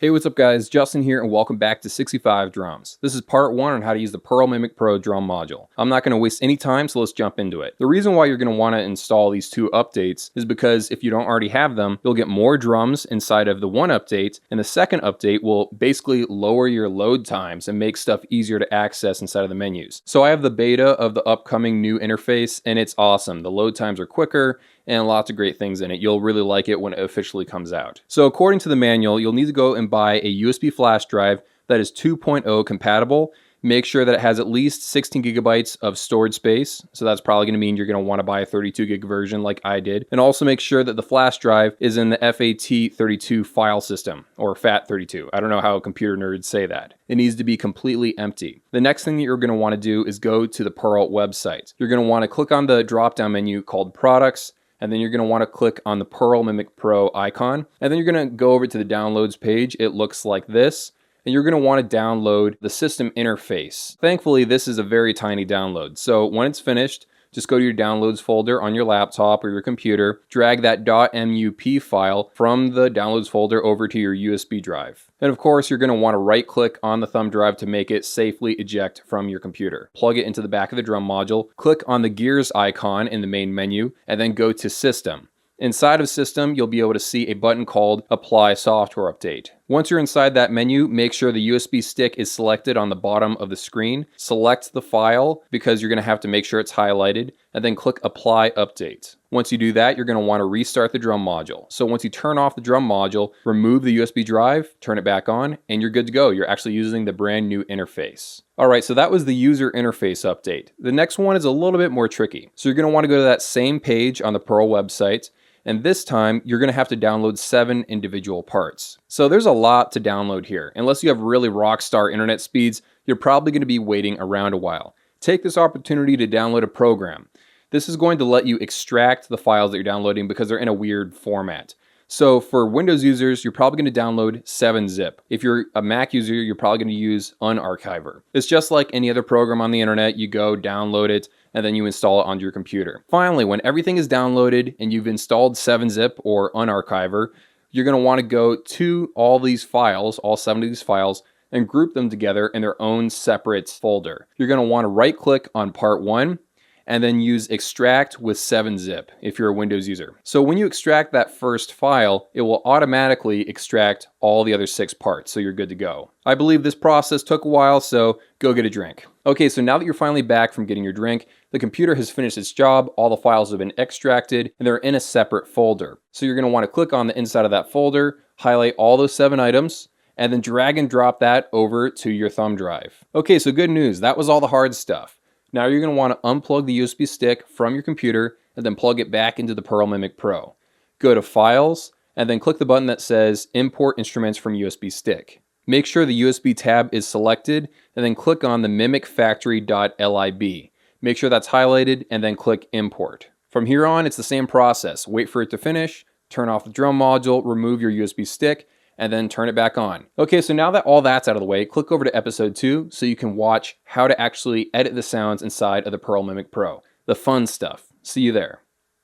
Hey, what's up guys? Justin here and welcome back to 65 Drums. This is part 1 on how to use the Pearl Mimic Pro drum module. I'm not going to waste any time, so let's jump into it. The reason why you're going to want to install these 2 updates is because if you don't already have them, you'll get more drums inside of the one update, and the second update will basically lower your load times and make stuff easier to access inside of the menus. So I have the beta of the upcoming new interface and it's awesome. The load times are quicker and lots of great things in it. You'll really like it when it officially comes out. So according to the manual, you'll need to go and buy a USB flash drive that is 2.0 compatible. Make sure that it has at least 16 gigabytes of storage space. So that's probably going to mean you're going to want to buy a 32 gig version like I did. And also make sure that the flash drive is in the FAT32 file system, or FAT32. I don't know how computer nerds say that. It needs to be completely empty. The next thing that you're going to want to do is go to the Pearl website. You're going to want to click on the drop-down menu called Products, and then you're going to want to click on the Pearl Mimic Pro icon, and then you're going to go over to the downloads page. It looks like this, and you're going to want to download the system interface. Thankfully, this is a very tiny download, so when it's finished, just go to your downloads folder on your laptop or your computer, drag that .mup file from the downloads folder over to your USB drive. And of course, you're going to want to right click on the thumb drive to make it safely eject from your computer. Plug it into the back of the drum module, click on the gears icon in the main menu, and then go to System. Inside of System, you'll be able to see a button called Apply Software Update. Once you're inside that menu, make sure the USB stick is selected on the bottom of the screen. Select the file because you're going to have to make sure it's highlighted, and then click Apply Update. Once you do that, you're going to want to restart the drum module. So once you turn off the drum module, remove the USB drive, turn it back on, and you're good to go. You're actually using the brand new interface. Alright, so that was the user interface update. The next one is a little bit more tricky. So you're going to want to go to that same page on the Pearl website, and this time, you're going to have to download 7 individual parts. So there's a lot to download here. Unless you have really rock star internet speeds, you're probably going to be waiting around a while. Take this opportunity to download a program. This is going to let you extract the files that you're downloading because they're in a weird format. So for Windows users, you're probably going to download 7-zip. If you're a Mac user, you're probably going to use Unarchiver. It's just like any other program on the internet. You go download it, and then you install it onto your computer. Finally, when everything is downloaded and you've installed 7-zip or Unarchiver, you're going to want to go to all these files, all 7 of these files, and group them together in their own separate folder. You're going to want to right-click on Part 1, and then use Extract with 7-zip if you're a Windows user. So when you extract that first file, it will automatically extract all the other 6 parts, so you're good to go. I believe this process took a while, so go get a drink. Okay, so now that you're finally back from getting your drink, the computer has finished its job, all the files have been extracted, and they're in a separate folder. So you're going to want to click on the inside of that folder, highlight all those 7 items, and then drag and drop that over to your thumb drive. Okay, so good news, that was all the hard stuff. Now you're going to want to unplug the USB stick from your computer and then plug it back into the Pearl Mimic Pro. Go to Files and then click the button that says Import Instruments from USB Stick. Make sure the USB tab is selected and then click on the mimicfactory.lib. Make sure that's highlighted and then click Import. From here on, it's the same process. Wait for it to finish, turn off the drum module, remove your USB stick, and then turn it back on. Okay, so now that all that's out of the way, click over to episode 2 so you can watch how to actually edit the sounds inside of the Pearl Mimic Pro. The fun stuff. See you there.